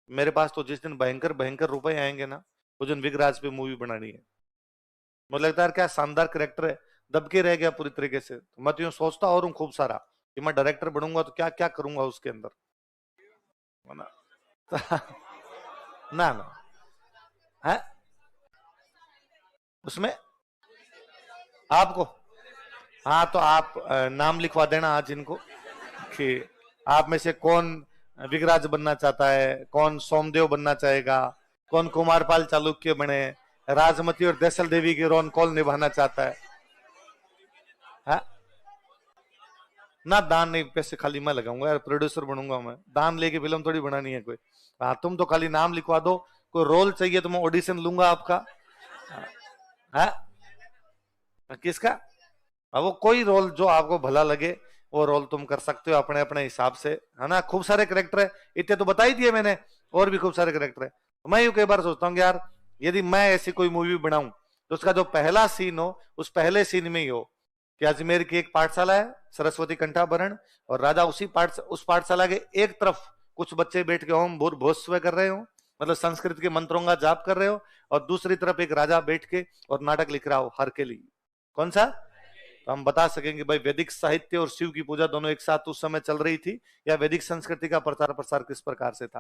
मेरे पास तो जिस दिन भयंकर भयंकर रुपए आएंगे ना, उस दिन विगराज पे मूवी बनानी है। मुझे लगता है यार क्या शानदार करेक्टर है, दब के रह गया पूरी तरीके से। तो मैं तो यूं सोचता और हूँ खूब सारा कि मैं डायरेक्टर बनूंगा तो क्या क्या करूंगा उसके अंदर, है ना। ना ना है उसमें आपको। हाँ तो आप नाम लिखवा देना आज इनको कि आप में से कौन विगराज बनना चाहता है, कौन सोमदेव बनना चाहेगा, कौन कुमारपाल चालुक्य बने, राजमती और दैसल देवी की रोल कौन निभाना चाहता है। हा? ना दान नहीं, पैसे खाली मैं लगाऊंगा यार, प्रोड्यूसर बनूंगा मैं, दान लेके फिल्म थोड़ी बनानी है कोई। हाँ तुम तो खाली नाम लिखवा दो, कोई रोल चाहिए तो मैं ऑडिशन लूंगा आपका। हाँ किसका। अब वो कोई रोल जो आपको भला लगे वो रोल तुम कर सकते हो अपने अपने हिसाब से, है ना। खूब सारे करेक्टर है, इतने तो बता ही दिए मैंने, और भी खूब सारे करेक्टर है। तो मैं यूं कई बार सोचता हूँ कि यार यदि मैं ऐसी कोई मूवी बनाऊं तो उसका जो पहला सीन हो उस पहले सीन में ही हो कि अजमेर की एक पाठशाला है, सरस्वती कंठाभरण, और राजा उस पाठशाला के एक तरफ कुछ बच्चे बैठ के ओम भूर्भुवस्सुः कर रहे हो, मतलब संस्कृत के मंत्रों का जाप कर रहे हो, और दूसरी तरफ एक राजा बैठ के और नाटक लिख रहा हो हर के लिए। कौन सा। तो हम बता सकेंगे भाई वैदिक साहित्य और शिव की पूजा दोनों एक साथ उस समय चल रही थी, या वैदिक संस्कृति का प्रचार प्रसार किस प्रकार से था।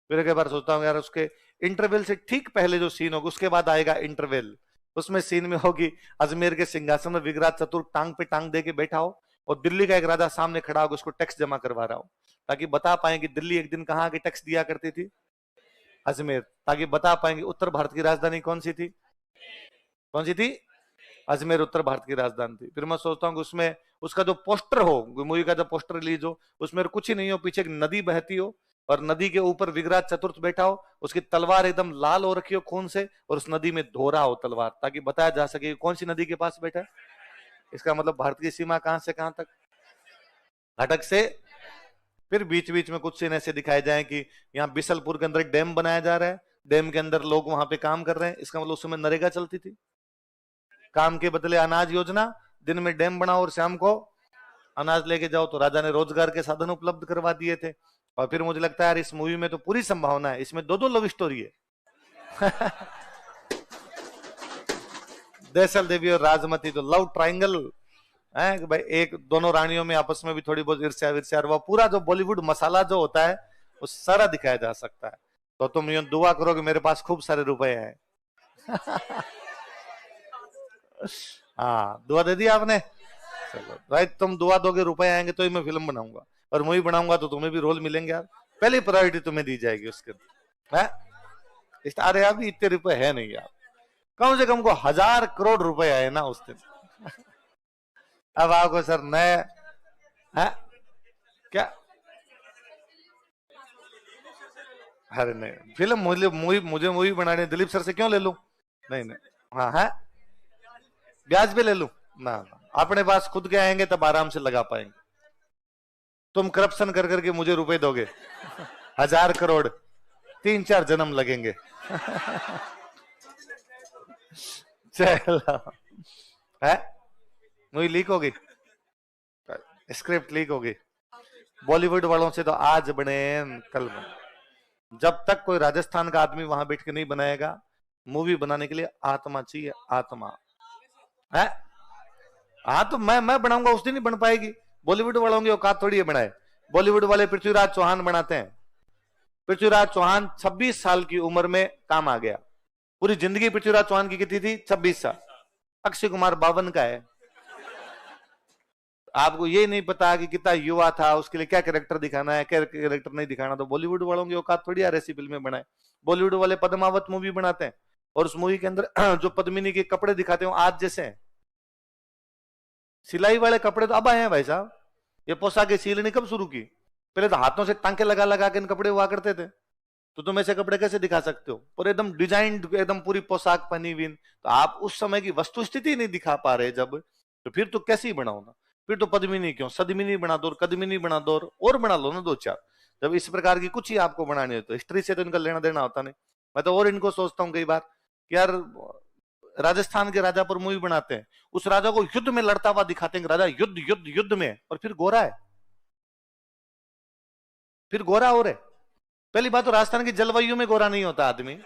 फिर एक बार सोचता हूँ यार उसके इंटरवल से ठीक पहले जो सीन होगा उसके बाद आएगा इंटरवल, उसमें सीन में होगी अजमेर के सिंहासन में विगराज चतुर टांग पे टांग दे के बैठा हो, और दिल्ली का एक राजा सामने खड़ा होगा उसको टैक्स जमा करवा रहा हो, ताकि बता पाए कि दिल्ली एक दिन कहाँ आके टैक्स दिया करती थी, अजमेर। ताकि बता पाएंगे उत्तर भारत की राजधानी कौन सी थी, कौन सी थी, अजमेर उत्तर भारत की राजधानी थी। फिर मैं सोचता हूँ कि उसमें उसका जो पोस्टर हो, मूवी का जो पोस्टर रिलीज हो, उसमें कुछ ही नहीं हो, पीछे एक नदी बहती हो और नदी के ऊपर विगराज चतुर्थ बैठा हो, उसकी तलवार एकदम लाल हो रखी हो खून से, और उस नदी में धो रहा हो तलवार, ताकि बताया जा सके कौन सी नदी के पास बैठा है। इसका मतलब भारत की सीमा कहां से कहां तक, घटक से। फिर बीच बीच में कुछ सीन ऐसे दिखाए जाए कि यहाँ बिसलपुर के अंदर एक डैम बनाया जा रहा है, डैम के अंदर लोग वहां पे काम कर रहे हैं, इसका मतलब उस समय नरेगा चलती थी, काम के बदले अनाज योजना, दिन में डैम बनाओ और शाम को अनाज लेके जाओ। तो राजा ने रोजगार के साधन उपलब्ध करवा दिए थे। और फिर मुझे लगता है यार इस मूवी में तो पूरी संभावना है, इसमें दो दो लव स्टोरी है। दैसल देवी और राजमती तो लव ट्राइंगल है कि भाई एक दोनों रानियों में आपस में भी थोड़ी बहुत ईर्ष्या विर्ष्या, वो पूरा जो बॉलीवुड मसाला जो होता है वो सारा दिखाया जा सकता है। तो तुम यूं दुआ करो कि मेरे पास खूब सारे रुपए हैं। हाँ दुआ दे दी आपने। चलो भाई तुम दुआ दोगे रुपए आएंगे तो ही मैं फिल्म बनाऊंगा, और मूवी बनाऊंगा तो तुम्हें भी रोल मिलेंगे यार, पहली प्रायोरिटी तुम्हें दी जाएगी उसके है। अरे अभी इतने रुपए है नहीं यार, कम से कम को 1000 करोड़ रुपए आए ना उस दिन। अब आपको सर नए है क्या। अरे नहीं फिल्म मुझे मूवी बनाने दिलीप सर से क्यों ले लूं। नहीं नहीं। हाँ है, ब्याज पे ले लूं ना, ना अपने पास खुद के आएंगे तब आराम से लगा पाएंगे। तुम करप्शन कर करके मुझे रुपए दोगे, 1000 करोड़, 3-4 जन्म लगेंगे। चलो है, मूवी लीक होगी, स्क्रिप्ट लीक होगी, बॉलीवुड वालों से तो आज बने कल बने। जब तक कोई राजस्थान का आदमी वहां बैठ के नहीं बनाएगा, मूवी बनाने के लिए आत्मा चाहिए, आत्मा है। हाँ तो मैं बनाऊंगा उस दिन ही बन पाएगी, बॉलीवुड वालों की औकात थोड़ी है बनाए। बॉलीवुड वाले पृथ्वीराज चौहान बनाते हैं, पृथ्वीराज चौहान 26 साल की उम्र में काम आ गया, पूरी जिंदगी पृथ्वीराज चौहान की कितनी थी, 26 साल। अक्षय कुमार 52 का है। आपको ये नहीं पता कि कितना युवा था, उसके लिए क्या कैरेक्टर दिखाना है, क्या कैरेक्टर नहीं दिखाना। तो बॉलीवुड वालों की औकात थोड़ी यार ऐसी फिल्में बनाए। बॉलीवुड वाले पद्मावत मूवी बनाते हैं, और उस मूवी के अंदर जो पद्मिनी के कपड़े दिखाते हो आज जैसे हैं, सिलाई वाले कपड़े तो अब आए हैं भाई साहब। ये पोशाकें सिलनी कब शुरू की, पहले तो हाथों से टांके लगा लगा के इन कपड़े हुआ करते थे। तो तुम ऐसे कपड़े कैसे दिखा सकते हो, और एकदम डिजाइन एकदम पूरी पोशाक पहनी हुई। तो आप उस समय की वस्तु स्थिति नहीं दिखा पा रहे जब, तो फिर तो कैसे ही बनाओ ना। फिर तो पद्मिनी क्यों, सदमिनी बना दो, कदमिनी बना दो, और बना लो ना 2-4। जब इस प्रकार की कुछ ही आपको बनानी हो तो हिस्ट्री से तो इनका लेना देना होता नहीं। मैं तो और इनको सोचता हूँ कई बार कि यार राजस्थान के राजा पर मूवी बनाते हैं, उस राजा को युद्ध में लड़ता हुआ दिखाते हैं, राजा युद्ध युद्ध युद्ध में, और फिर गोरा है, फिर गोरा हो रहे। पहली बात तो राजस्थान की जलवायु में गोरा नहीं होता आदमी।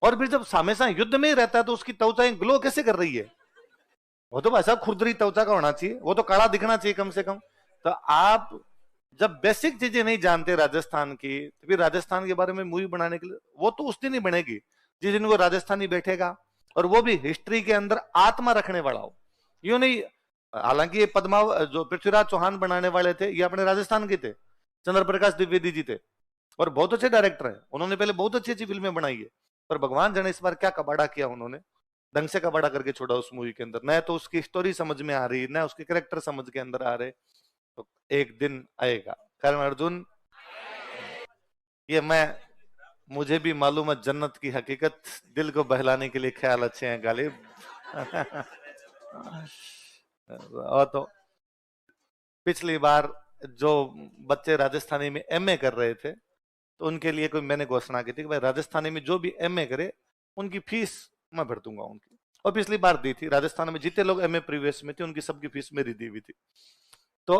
और फिर जब हमेशा युद्ध में ही रहता है तो उसकी त्वचाएं ग्लो कैसे कर रही है? वो तो भाई साहब खुरदरी त्वचा का होना चाहिए, वो तो काला दिखना चाहिए कम से कम। तो आप जब बेसिक चीजें नहीं जानते राजस्थान की, तो फिर राजस्थान के बारे में मूवी बनाने के लिए वो तो उस दिन ही बनेगी जिस दिन वो राजस्थानी बैठेगा, और वो भी हिस्ट्री के अंदर आत्मा रखने वाला हो। यूं नहीं, हालांकि ये पद्माव जो पृथ्वीराज चौहान बनाने वाले थे ये अपने राजस्थान के थे, चंद्र प्रकाश द्विवेदी जी थे, और बहुत अच्छे डायरेक्टर हैं, उन्होंने पहले बहुत अच्छी अच्छी फिल्में बनाई है। पर भगवान जाने इस बार क्या कबाड़ा किया उन्होंने, ढंग से कबाड़ा करके छोड़ा उस मूवी के अंदर। न तो उसकी स्टोरी समझ में आ रही, न उसके कैरेक्टर समझ के अंदर आ रहे। तो एक दिन आएगा कर्ण अर्जुन, ये मुझे भी मालूम है जन्नत की हकीकत, दिल को बहलाने के लिए ख्याल अच्छे हैं गालिब। और तो पिछली बार जो बच्चे राजस्थानी में एमए कर रहे थे तो उनके लिए कोई मैंने घोषणा की थी कि भाई राजस्थानी में जो भी एमए करे उनकी फीस मैं भर दूंगा उनकी, और पिछली बार दी थी। राजस्थान में जितने लोग एमए प्रीवियस में थे उनकी सबकी फीस मेरी दी हुई थी। तो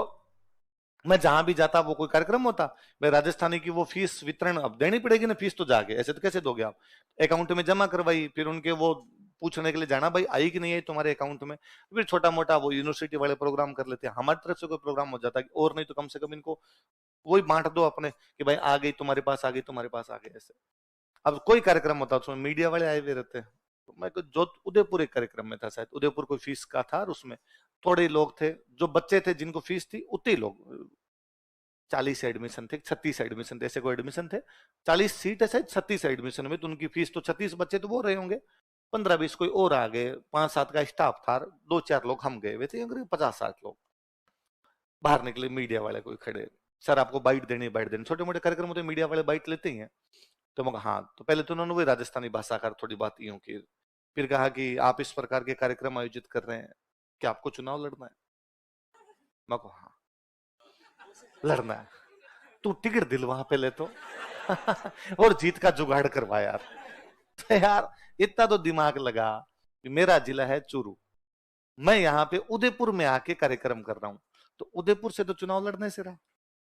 मैं जहां भी जाता वो कोई कार्यक्रम होता, भाई राजस्थानी की वो फीस वितरण अब देनी पड़ेगी ना, फीस तो जाके ऐसे तो कैसे दोगे आप, अकाउंट में जमा करवाई, फिर उनके वो पूछने के लिए जाना भाई आई कि नहीं आई तुम्हारे अकाउंट में। फिर छोटा मोटा वो यूनिवर्सिटी वाले प्रोग्राम कर लेते हैं, हमारी तरफ से कोई प्रोग्राम हो जाता है और नहीं तो कम से कम इनको वही बांट दो अपने कि भाई आ गई तुम्हारे पास, आ गई तुम्हारे पास, आ गई ऐसे। अब कोई कार्यक्रम होता उसमें मीडिया वाले आए हुए रहते हैं, तो मैं जो उदयपुर एक कार्यक्रम में था, शायद उदयपुर कोई फीस का था, और उसमें थोड़े लोग थे जो बच्चे थे जिनको फीस थी, उतने ही लोग 40 एडमिशन थे, 36 एडमिशन थे, ऐसे कोई एडमिशन थे, 40 सीट है शायद 36 एडमिशन में, तो उनकी फीस तो 36 बच्चे तो वो रहे होंगे, 15-20 कोई और आ गए, 5-7 का स्टाफ था, 2-4 लोग हम गए हुए थे, 50-60 लोग। बाहर निकले मीडिया वाले कोई खड़े, सर आपको बाइट देनी, बाइट देनी, छोटे मोटे कार्यक्रम होते मीडिया वाले बाइट लेते ही हैं। तो मैं हाँ, तो पहले तो उन्होंने वही राजस्थानी भाषा का थोड़ी बात यूं की, फिर कहा कि आप इस प्रकार के कार्यक्रम आयोजित कर रहे हैं, क्या आपको चुनाव लड़ना है? मैं को हाँ लड़ना है, तू टिकट दिलवा पहले तो। और जीत का जुगाड़ करवा यार। तो यार इतना तो दिमाग लगा कि मेरा जिला है चूरू, मैं यहाँ पे उदयपुर में आके कार्यक्रम कर रहा हूं, तो उदयपुर से तो चुनाव लड़ने से रहा,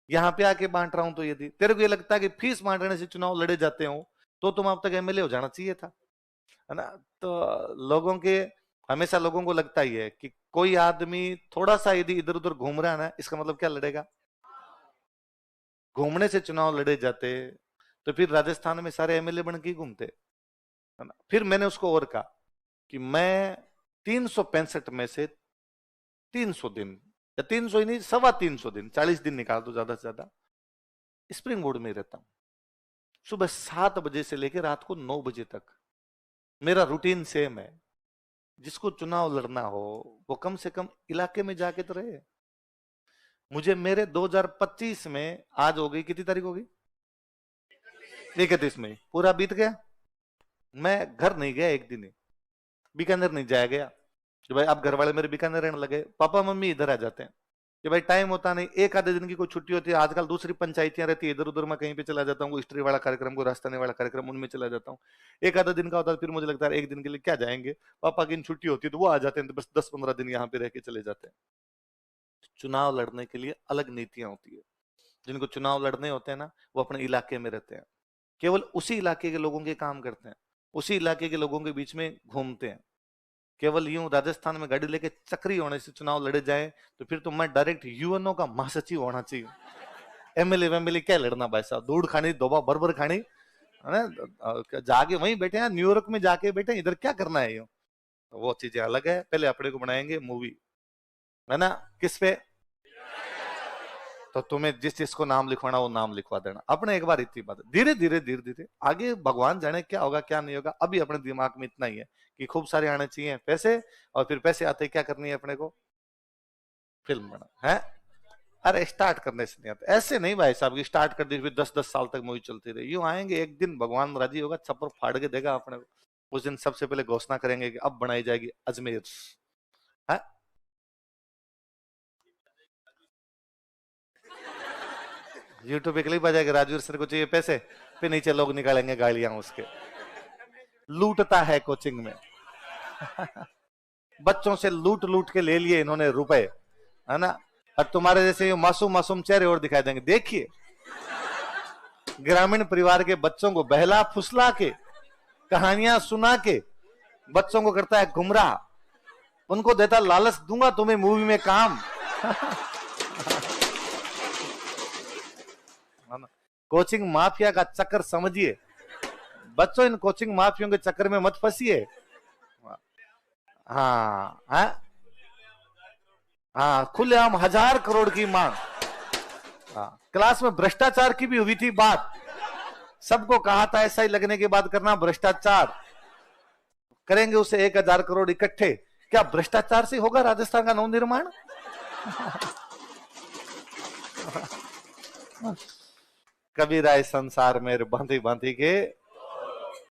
यहाँ पे आके बांट रहा हूं, तो यदि तेरे को ये लगता है कि फीस बांटने से चुनाव लड़े जाते हो तो तुम अब तक एमएलए हो जाना चाहिए था, है ना। तो लोगों के हमेशा लोगों को लगता ही है कि कोई आदमी थोड़ा सा यदि इधर उधर घूम रहा है ना, इसका मतलब क्या लड़ेगा, घूमने से चुनाव लड़े जाते, तो फिर राजस्थान में सारे एमएलए बन के घूमते, है ना। फिर मैंने उसको और कहा कि मैं 365 में से 300 दिन या 300 ही नहीं 325 दिन, 40 दिन निकाल दो ज्यादा से ज्यादा, स्प्रिंग बोर्ड में रहता हूं। सुबह 7 बजे से लेकर रात को 9 बजे तक मेरा रूटीन सेम है। जिसको चुनाव लड़ना हो वो कम से कम इलाके में जाके तो रहे। मुझे मेरे 2025 में आज हो गई, कितनी तारीख होगी, 31 मई, पूरा बीत गया, मैं घर नहीं गया एक दिन ही, बीकानेर नहीं जाया गया कि भाई अब घर वाले मेरे बीकानेर रहने लगे, पापा मम्मी इधर आ जाते हैं कि भाई टाइम होता नहीं, एक आधे दिन की कोई छुट्टी होती है, आजकल दूसरी पंचायतियां रहती है, इधर उधर मैं कहीं पे चला जाता हूँ, हिस्ट्री वाला कार्यक्रम, कोई राजस्थानी वाला कार्यक्रम, उनमें चला जाता हूँ, एक आधा दिन का होता है, फिर मुझे लगता है एक दिन के लिए क्या जाएंगे, पापा की छुट्टी होती है तो वो आ जाते हैं, तो बस 10-15 दिन यहाँ पे रह के चले जाते हैं। चुनाव लड़ने के लिए अलग नीतियां होती है, जिनको चुनाव लड़ने होते हैं ना वो अपने इलाके में रहते हैं, केवल उसी इलाके के लोगों के काम करते हैं, उसी इलाके के लोगों के बीच में घूमते हैं। केवल यूं राजस्थान में गाड़ी लेके चक्री होने से चुनाव लड़े जाए तो फिर तो मैं डायरेक्ट यूएनओ का महासचिव होना चाहिए। एमएलए वेमएलए क्या लड़ना भाई साहब, दूध खानी, दोबा बरबर खानी, है ना, जाके वहीं बैठे हैं न्यूयॉर्क में जाके बैठे, इधर क्या करना है, यूं वो चीजें अलग है। पहले अपने को बनाएंगे मूवी, है ना, किस पे, तो तुम्हें जिस चीज को नाम लिखवाना वो नाम लिखवा देना अपने, एक बार इतनी बात, धीरे धीरे धीरे धीरे आगे भगवान जाने क्या होगा क्या नहीं होगा। अभी अपने दिमाग में इतना ही है कि खूब सारे आने चाहिए पैसे, और फिर पैसे आते क्या करनी है अपने को, फिल्म बना है। अरे स्टार्ट करने से नहीं आता, ऐसे नहीं भाई साहब की स्टार्ट कर दी फिर 10-10 साल तक मूवी चलती रही, यूं आएंगे एक दिन भगवान राजी होगा, छप्पर फाड़ के देगा अपने को, उस दिन सबसे पहले घोषणा करेंगे कि अब बनाई जाएगी अजमेर, है। यूट्यूब पे क्लिप आ जाएगा, राजवीर सर को चाहिए पैसे, फिर नीचे लोग निकालेंगे गालियां उसके, लूटता है कोचिंग में। बच्चों से लूट लूट के ले लिए इन्होंने रुपए, है ना, और तुम्हारे जैसे मासूम मासूम चेहरे और दिखाई देंगे, देखिए ग्रामीण परिवार के बच्चों को बहला फुसला के, कहानियां सुना के बच्चों को करता है गुमराह, उनको देता लालच, दूंगा तुम्हें मूवी में काम। कोचिंग माफिया का चक्कर समझिए बच्चों, इन कोचिंग माफियों के चक्कर में मत फंसिए। हाँ हाँ हाँ, खुलेआम 1000 करोड़ की मांग। हाँ, क्लास में भ्रष्टाचार की भी हुई थी बात, सबको कहा था एसआई लगने के बाद करना भ्रष्टाचार, करेंगे उसे 1000 करोड़ इकट्ठे। क्या भ्रष्टाचार से होगा राजस्थान का नवनिर्माण? कबीरा इस संसार में बांधी बांधी के